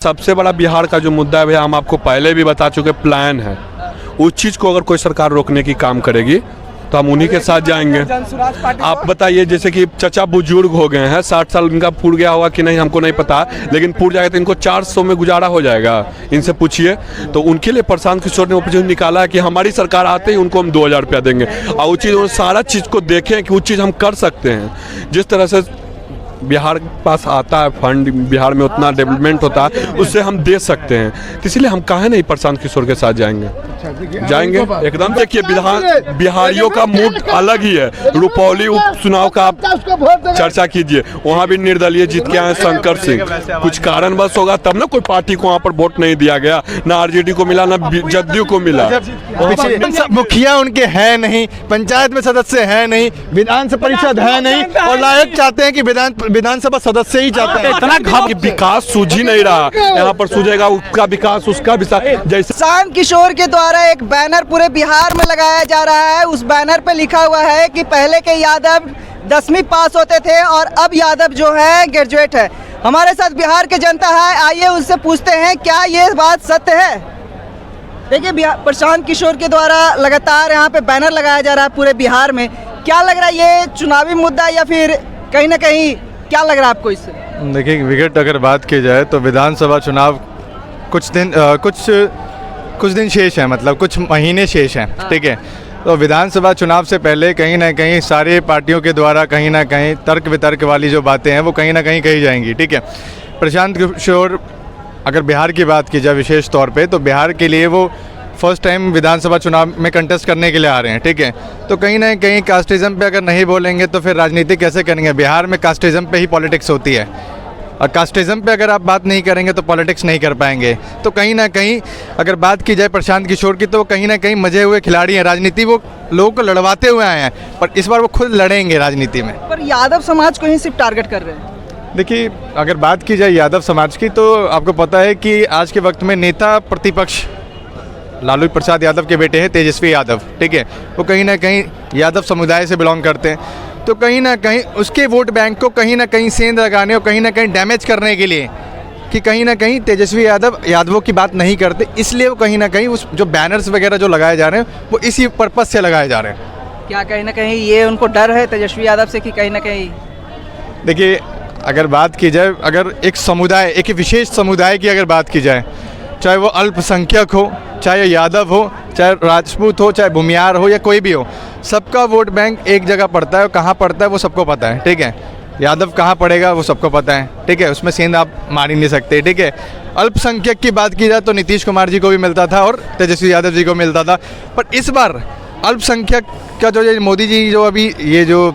सबसे बड़ा बिहार का जो मुद्दा है भैया, हम आपको पहले भी बता चुके, प्लान है। उस चीज़ को अगर कोई सरकार रोकने की काम करेगी तो हम उन्हीं के साथ जाएंगे। आप बताइए, जैसे कि चचा बुजुर्ग हो गए हैं, 60 साल इनका पूर गया होगा कि नहीं हमको नहीं पता, लेकिन पूर जाएगा तो इनको 400 में गुजारा हो जाएगा। इनसे पूछिए। तो उनके लिए प्रशांत किशोर ने ऑपरेशन निकाला है कि हमारी सरकार आते ही उनको हम 2000 रुपया देंगे, और वो चीज़ सारा चीज़ को देखें कि वो चीज़ हम कर सकते हैं। जिस तरह से बिहार के पास आता है फंड, बिहार में उतना डेवलपमेंट होता है, उससे हम दे सकते हैं। तो इसलिए हम काहे नहीं प्रशांत किशोर के साथ जाएंगे एकदम। देखिए, बिहारियों का मूड अलग ही है। रुपौली उपचुनाव का आप चर्चा कीजिए, वहाँ भी निर्दलीय जीत के आए शंकर सिंह। कुछ कारणवश होगा तब ना कोई पार्टी को वहाँ पर वोट नहीं दिया गया, ना आरजेडी को मिला, ना जदयू को मिला। मुखिया उनके है नहीं, पंचायत में सदस्य है नहीं, विधानसभा परिषद है नहीं, और लायक चाहते हैं कि विधानसभा सदस्य ही चाहते हैं। इतना घाव विकास सूझ ही नहीं रहा, यहाँ पर सूझेगा उसका विकास, उसका विकास। जैसे प्रशांत किशोर के द्वारा एक बैनर पूरे बिहार में लगाया जा रहा है। उस बैनर पे लिखा हुआ है कि पहले के यादव 10वीं पास होते थे और अब यादव जो है ग्रेजुएट है। हमारे साथ बिहार के जनता है, आइए उससे पूछते हैं क्या ये बात सत्य है। देखिए, प्रशांत किशोर के द्वारा लगातार यहाँ पे बैनर लगाया जा रहा है पूरे बिहार में। क्या लग रहा है, ये चुनावी मुद्दा या फिर कहीं ना कहीं क्या लग रहा है आपको इससे? देखिए, विगत अगर बात की जाए तो विधानसभा चुनाव कुछ दिन शेष है, मतलब कुछ महीने शेष हैं, ठीक है। तो विधानसभा चुनाव से पहले कहीं ना कहीं सारी पार्टियों के द्वारा कहीं ना कहीं तर्क वितर्क वाली जो बातें हैं वो कहीं ना कहीं कही जाएंगी, ठीक है। प्रशांत किशोर अगर बिहार की बात की जाए विशेष तौर पे, तो बिहार के लिए वो फर्स्ट टाइम विधानसभा चुनाव में कंटेस्ट करने के लिए आ रहे हैं, ठीक है। तो कहीं ना कहीं कास्टिज्म पे अगर नहीं बोलेंगे तो फिर राजनीति कैसे करेंगे? बिहार में कास्टिज्म पे ही पॉलिटिक्स होती है, और कास्टिज्म पे अगर आप बात नहीं करेंगे तो पॉलिटिक्स नहीं कर पाएंगे। तो कहीं ना कहीं अगर बात की जाए प्रशांत किशोर की, तो कहीं ना कहीं मजे हुए खिलाड़ी हैं। राजनीति वो लोगों को लड़वाते हुए आए हैं, पर इस बार वो खुद लड़ेंगे राजनीति में। पर यादव समाज को ही सिर्फ टारगेट कर रहे हैं। देखिए, अगर बात की जाए यादव समाज की, तो आपको पता है कि आज के वक्त में नेता प्रतिपक्ष लालू प्रसाद यादव के बेटे हैं तेजस्वी यादव, ठीक है। वो कहीं ना कहीं यादव समुदाय से बिलोंग करते हैं। तो कहीं ना कहीं उसके वोट बैंक को कहीं ना कहीं सेंध लगाने और कहीं ना कहीं डैमेज करने के लिए कि कहीं ना कहीं तेजस्वी यादवों की बात नहीं करते, इसलिए वो कहीं ना कहीं उस जो बैनर्स वगैरह जो लगाए जा रहे हैं वो इसी पर्पज़ से लगाए जा रहे हैं। क्या कहीं ना कहीं ये उनको डर है तेजस्वी यादव से कि कहीं ना कहीं? देखिए, अगर बात की जाए, अगर एक समुदाय, एक विशेष समुदाय की अगर बात की जाए, चाहे वो अल्पसंख्यक हो, चाहे यादव हो, चाहे राजपूत हो, चाहे भूमियार हो या कोई भी हो, सबका वोट बैंक एक जगह पड़ता है। और कहाँ पड़ता है वो सबको पता है, ठीक है। यादव कहाँ पड़ेगा वो सबको पता है, ठीक है। उसमें सेंध आप मार ही नहीं सकते, ठीक है। अल्पसंख्यक की बात की जाए तो नीतीश कुमार जी को भी मिलता था और तेजस्वी यादव जी को मिलता था। पर इस बार अल्पसंख्यक का जो ये मोदी जी जो अभी ये जो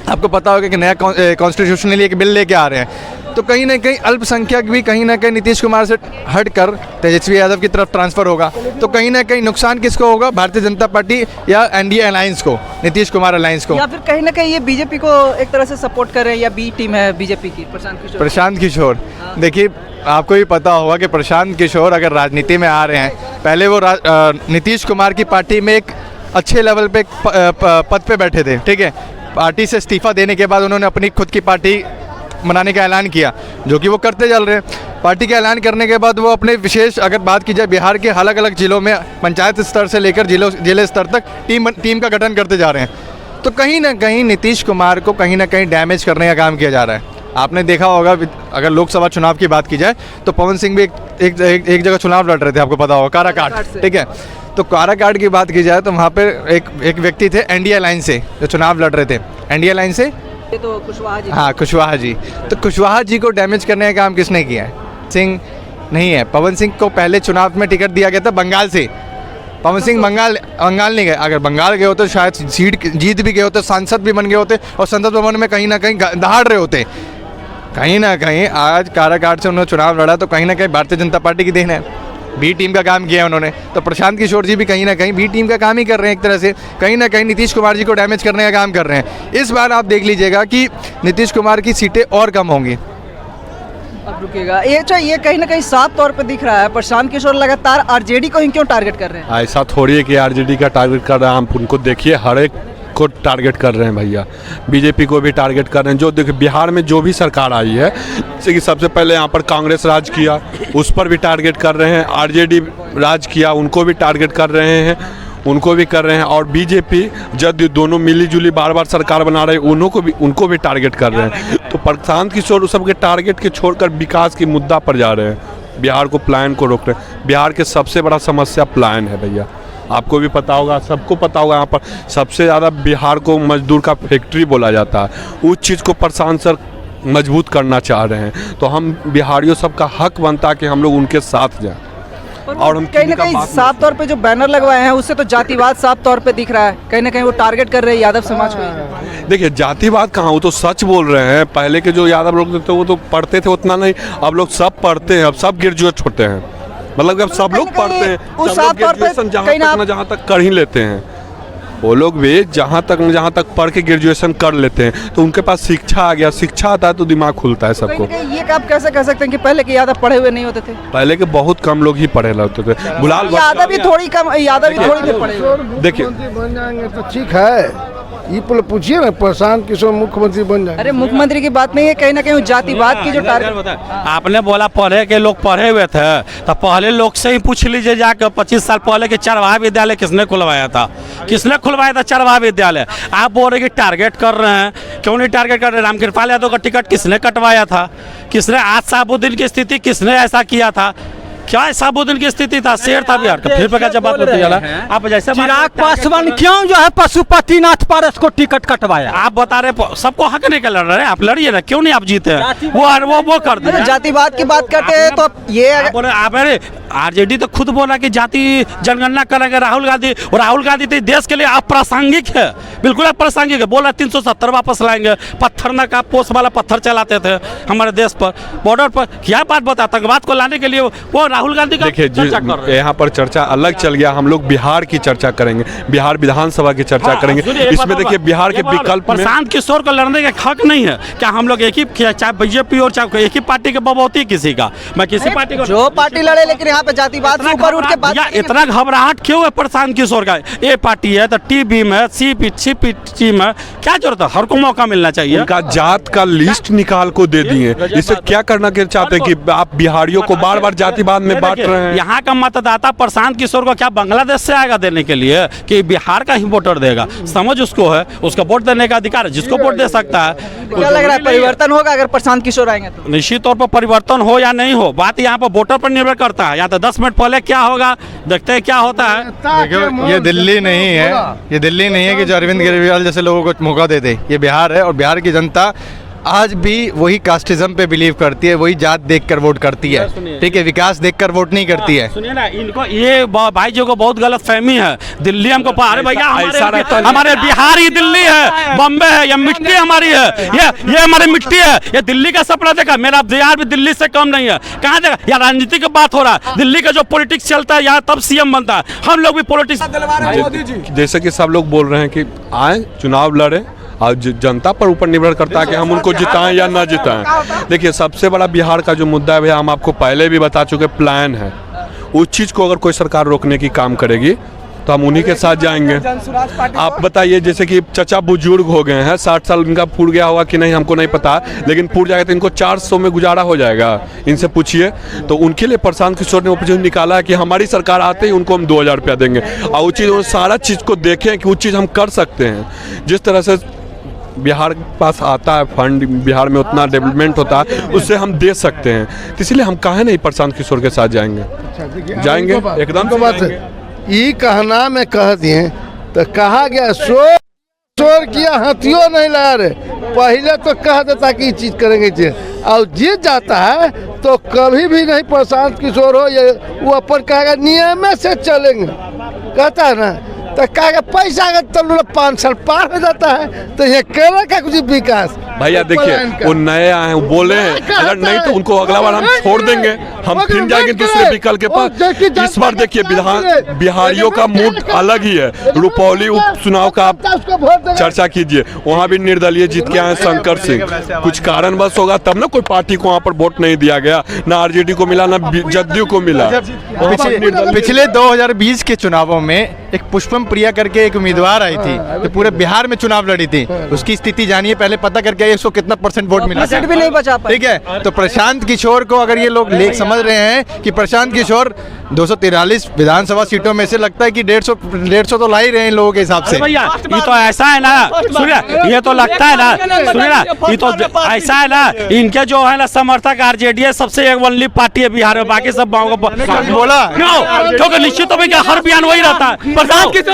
आपको पता होगा कि नया कॉन्स्टिट्यूशनली एक बिल लेके आ रहे हैं, तो कहीं ना कहीं अल्पसंख्यक भी कहीं ना कहीं नीतीश कुमार से हटकर तेजस्वी यादव की तरफ ट्रांसफ़र होगा। तो कहीं ना कहीं नुकसान किसको होगा? भारतीय जनता पार्टी या एनडीए अलायंस को, नीतीश कुमार अलायंस को, या फिर कहीं ना कहीं ये बीजेपी को एक तरह से सपोर्ट कर रहे हैं, या बी टीम है बीजेपी की प्रशांत किशोर। देखिए, आपको भी पता होगा कि प्रशांत किशोर अगर राजनीति में आ रहे हैं, पहले वो नीतीश कुमार की पार्टी में एक अच्छे लेवल पे पद पे बैठे थे, ठीक है। पार्टी से इस्तीफा देने के बाद उन्होंने अपनी खुद की पार्टी बनाने का ऐलान किया, जो कि वो करते चल रहे हैं। पार्टी का ऐलान करने के बाद वो अपने विशेष, अगर बात की जाए बिहार के अलग अलग जिलों में, पंचायत स्तर से लेकर जिले स्तर तक टीम का गठन करते जा रहे हैं। तो कहीं ना कहीं नीतीश कुमार को कहीं ना कहीं डैमेज करने का काम किया जा रहा है। आपने देखा होगा, अगर लोकसभा चुनाव की बात की जाए तो पवन सिंह भी एक जगह चुनाव लड़ रहे थे, आपको पता होगा, काराकाट, ठीक है। तो काराकाट की बात की जाए तो वहाँ पर एक व्यक्ति थे एनडीए अलायंस से जो चुनाव लड़ रहे थे, एनडीए अलायंस से, तो कुशवाहा जी। हाँ, कुशवाहा जी। तो कुशवाहा जी को डैमेज करने का काम किसने किया है? सिंह नहीं है। पवन सिंह को पहले चुनाव में टिकट दिया गया था बंगाल से। पवन सिंह बंगाल नहीं गए। अगर बंगाल गए होते तो शायद सीट जीत भी गए होते, सांसद भी बन गए होते और संसद भवन में कहीं ना कहीं दहाड़ रहे होते। कहीं ना कहीं आज काराकाट से उन्होंने चुनाव लड़ा, तो कहीं ना कहीं भारतीय जनता पार्टी की देन है, बी टीम का काम किया है उन्होंने। तो प्रशांत किशोर जी भी कहीं ना कहीं बी टीम का काम ही कर रहे हैं, एक तरह से कहीं ना कहीं नीतीश कुमार जी को डैमेज करने का काम कर रहे हैं। इस बार आप देख लीजिएगा कि नीतीश कुमार की सीटें और कम होंगी। अब रुकेगा ये कहीं ना कहीं साफ तौर पे दिख रहा है प्रशांत किशोर लगातार आरजेडी को ही क्यों टारगेट कर रहे हैं? ऐसा थोड़ी है कि आरजेडी का टारगेट कर रहा है। हम उनको देखिए, हर एक को टारगेट कर रहे हैं भैया, बीजेपी को भी टारगेट कर रहे हैं। जो देखिए बिहार में जो भी सरकार आई है, जैसे कि सबसे पहले यहाँ पर कांग्रेस राज किया, उस पर भी टारगेट कर रहे हैं। आरजेडी राज किया, उनको भी टारगेट कर रहे हैं, उनको भी कर रहे हैं। और बीजेपी जदयू दोनों मिली जुली बार बार सरकार बना रहे हैं, उनको भी टारगेट कर रहे हैं। तो प्रशांत किशोर उस सबके टारगेट के छोड़कर विकास की मुद्दा पर जा रहे हैं, बिहार को प्लान को रोक रहे हैं। बिहार के सबसे बड़ा समस्या प्लान है भैया, आपको भी पता होगा, सबको पता होगा। यहाँ पर सबसे ज़्यादा बिहार को मजदूर का फैक्ट्री बोला जाता है। उस चीज़ को प्रशांत सर मजबूत करना चाह रहे हैं, तो हम बिहारियों सबका हक बनता है कि हम लोग उनके साथ जाएं। और हम कहीं ना कहीं साफ तौर पे जो बैनर लगवाए हैं उससे तो जातिवाद साफ तौर पे दिख रहा है, कहीं ना कहीं वो टारगेट कर रहे हैं यादव समाज को। देखिए जातिवाद कहाँ, वो तो सच बोल रहे हैं। पहले के जो यादव लोग थे वो तो पढ़ते थे उतना नहीं, अब लोग सब पढ़ते हैं, अब सब ग्रेजुएट होते हैं। मतलब अब सब लोग पढ़ते हैं, उस साफ तौर पे जहाँ तक कर ही लेते हैं। वो लोग भी जहाँ तक पढ़ के ग्रेजुएशन कर लेते हैं, तो उनके पास शिक्षा आ गया। शिक्षा आता है तो दिमाग खुलता है सबको। ये आप कैसे कह सकते हैं कि पहले के यादव पढ़े हुए नहीं होते थे? पहले के बहुत कम लोग ही पढ़े होते थे। यादव भी थोड़ी थे पढ़े हुए। देखिए बन जाएंगे तो ठीक है, ये पूछिए ना, प्रशांत किशोर मुख्यमंत्री बन जाए। अरे मुख्यमंत्री की बात नहीं है, कहीं ना कहीं जातिवाद की जो टारगेट। आपने बोला पढ़े के लोग पढ़े हुए थे, तो पहले लोग से ही पूछ लीजिए जाकर 25 साल पहले के चरवाहा विद्यालय किसने खुलवाया था, किसने खुलवाया था चरवाहा विद्यालय। आप बोल रहे कि टारगेट कर रहे हैं, क्यों नहीं टारगेट कर रहे? रामकृपाल यादव का टिकट किसने कटवाया था, किसने? आज साबुद्दीन की स्थिति किसने ऐसा किया था? क्या साबुद्दीन की स्थिति था? शेर था बिहार का। फिर जब बात होती है आप जैसे चिराग पासवान क्यों जो है पशुपतिनाथ पारस को टिकट कटवाया? आप बता रहे सबको हक नहीं कर लड़ रहे हैं, आप लड़िए ना, क्यों नहीं आप जीते हैं? वो कर दिया। जातिवाद की बात करते हैं तो ये आप आरजेडी तो खुद बोला कि जाति जनगणना करेंगे राहुल गांधी, और राहुल गांधी तो देश के लिए अप्रासंगिक है, बिल्कुल अप्रासंगिक है। बोला 370 वापस लाएंगे, पत्थर न का पोस्ट वाला पत्थर चलाते थे हमारे देश पर, बॉर्डर पर। क्या बात बता, आतंकवाद को लाने के लिए वो राहुल गांधी का देखिए यहाँ पर चर्चा अलग चल गया। हम लोग बिहार की चर्चा करेंगे, बिहार विधानसभा की चर्चा करेंगे। इसमें देखिए बिहार के विकल्प में प्रशांत किशोर को लड़ने का हक नहीं है। क्या हम लोग एक ही, चाहे बीजेपी और चाहे एक ही पार्टी के बबौती किसी का, मैं किसी पार्टी को जो पार्टी लड़े, लेकिन यहाँ पे जातिवाद से ऊपर उठ के बात। इतना घबराहट क्यों है प्रशांत किशोर का? ये पार्टी है तो टीबी में सीपीटी में क्या जरूरत है? हर को मौका मिलना चाहिए। उनका जात का लिस्ट निकाल को दे दिए। इससे क्या करना चाहते हैं कि आप बिहारियों को बार बार जातिवाद में बांट रहे हैं। यहाँ का मतदाता प्रशांत किशोर को क्या बांग्लादेश से आएगा देने के लिए कि बिहार का ही वोटर देगा? समझ उसको है, उसका वोट देने का अधिकार है, जिसको वोट दे सकता है। क्या लग रहा है परिवर्तन होगा अगर प्रशांत किशोर आएंगे तो? निश्चित तौर पर परिवर्तन हो या नहीं हो, बात यहाँ पर वोटर पर निर्भर करता है। या तो 10 मिनट पहले क्या होगा, देखते हैं क्या होता है। देखो ये दिल्ली नहीं है, ये दिल्ली नहीं है कि जो अरविंद केजरीवाल जैसे लोगों को मौका दे दे। ये बिहार है, और बिहार की जनता आज भी वही कास्टिज्म पे बिलीव करती है, वही जात देखकर वोट करती है, ठीक है? विकास देखकर वोट नहीं करती है। सुनिए ना, इनको ये भाई जी को बहुत गलत फहमी है। दिल्ली हमको अरे भैया हमारे बिहार ही दिल्ली है, बॉम्बे है, ये मिट्टी हमारी है, ये हमारी मिट्टी है। ये दिल्ली का सपना देखा, मेरा बिहार भी दिल्ली से कम नहीं है। कहाँ देखा? या राजनीति की बात हो रहा है, दिल्ली का जो पॉलिटिक्स चलता है यहाँ तब सीएम बनता है। हम लोग भी पॉलिटिक्स, जैसे कि सब लोग बोल रहे हैं कि आए चुनाव लड़े, और जनता पर ऊपर निर्भर करता है कि हम उनको जिताएं या ना जिताएं। देखिए सबसे बड़ा बिहार का जो मुद्दा है भैया, हम आपको पहले भी बता चुके, प्लान है। उस चीज़ को अगर कोई सरकार रोकने की काम करेगी तो हम उन्हीं के साथ जाएंगे। आप बताइए, जैसे कि चचा बुजुर्ग हो गए हैं, 60 साल इनका पूर गया होगा कि नहीं हमको नहीं पता, लेकिन पूर जाएगा तो इनको 400 में गुजारा हो जाएगा, इनसे पूछिए। तो उनके लिए प्रशांत किशोर ने ऑपरेशन निकाला है कि हमारी सरकार आते ही उनको हम 2000 रुपया देंगे, और वो चीज़ सारा चीज़ को देखें कि वो चीज़ हम कर सकते हैं। जिस तरह से बिहार के पास आता है फंड, बिहार में उतना डेवलपमेंट होता है, उससे हम दे सकते हैं। तो इसलिए हम काहे नहीं प्रशांत किशोर के साथ जाएंगे? जाएंगे एकदम तो बात ये कहना में कह दिए तो कहा गया शोर किया, हाथियों नहीं ला रहे। पहले तो कह देता कि ये चीज़ करेंगे, और जीत जाता है तो कभी भी नहीं प्रशांत किशोर हो, ये वो अपन कहेगा नियम से चलेंगे, कहता है ना। तो कहेगा पैसा का तल्लू 5 साल पार हो जाता है, तो ये करे का कुछ विकास भैया देखिए वो नए आए हैं, वो बोले हैं, अगर नहीं तो उनको अगला बार हम छोड़ देंगे, हम फिर जाएंगे दूसरे विकल्प के पास। इस बार देखिए बिहारियों का मूड अलग ही है। रुपौली उपचुनाव का आप चर्चा कीजिए, वहाँ भी निर्दलीय जीत के आए शंकर सिंह, कुछ कारणवश होगा तब ना कोई पार्टी को वहाँ पर वोट नहीं दिया गया, ना आरजेडी को मिला ना जदयू को मिला। पिछले 2020 के चुनावों में एक पुष्पम प्रिया करके एक उम्मीदवार आई थी जो पूरे बिहार में चुनाव लड़ी थी, उसकी स्थिति जानिए, पहले पता करके आइए उसको कितना % वोट मिला। भी नहीं बचा पाए। ठीक है, तो प्रशांत किशोर को अगर ये लोग समझ रहे हैं कि प्रशांत किशोर 243 विधानसभा सीटों में से लगता है कि 150 तो ला ही रहे हैं लोगों के हिसाब से। भैया ये तो ऐसा है ना, सुनिए ये तो लगता है ना, सुनिए ना, ये तो ऐसा है ना, इनके जो है ना समर्थक आरजेडी सबसे एक ओनली पार्टी है बिहार में, बाकी सब गाँव को बोला क्योंकि निश्चित हो क्या हर बयान वही रहता है। प्रशांत किशोर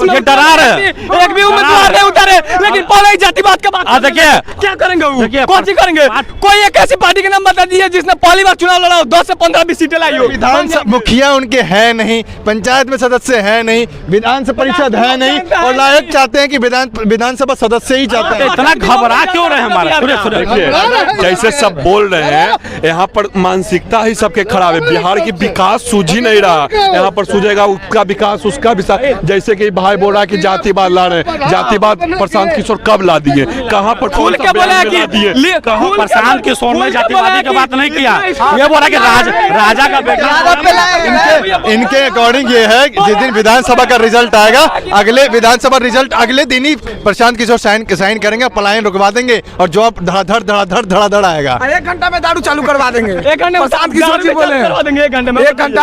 ये डरा रहे, एक भी उम्मीदवार नहीं उतारे, लेकिन पहले ही जातिवाद का बात देखिए क्या करेंगे वो? देखिए, कौन सी करेंगे? कोई एक ऐसी पार्टी के नाम बता दीजिए जिसने पहली बार चुनाव लड़ा हो, 10 से 15-20 सीटें लाई हो। विधानसभा मुखिया उनके है नहीं, पंचायत में सदस्य है नहीं, विधानसभा परिषद है नहीं, और लायक चाहते हैं कि विधानसभा सदस्य ही चाहते हैं। इतना घबरा क्यों रहे हमारा? देखिए जैसे सब बोल रहे हैं, यहाँ पर मानसिकता ही सबके खराब है। बिहार की विकास सूझ ही नहीं रहा, यहाँ पर सूझेगा उसका विकास उसका विकास। जैसे कि भाई बोल रहा है कि जातिवाद ला रहे हैं, जातिवाद प्रशांत किशोर कब ला दिए, कहाँ पर खुल के बोला कि प्रशांत किशोर ने जातिवादी की बात नहीं किया, ये बोला कि राजा का बेटा। इनके अकॉर्डिंग ये है कि जिस दिन विधानसभा का रिजल्ट आएगा, अगले विधानसभा रिजल्ट अगले दिन ही प्रशांत किशोर साइन करेंगे, पलायन रुकवा देंगे और जॉब धड़ाधड़ आएगा। 1 घंटा में दारू चालू करवा देंगे। 1 घंटे में प्रशांत किशोर जी बोले 1 घंटे में 1 घंटा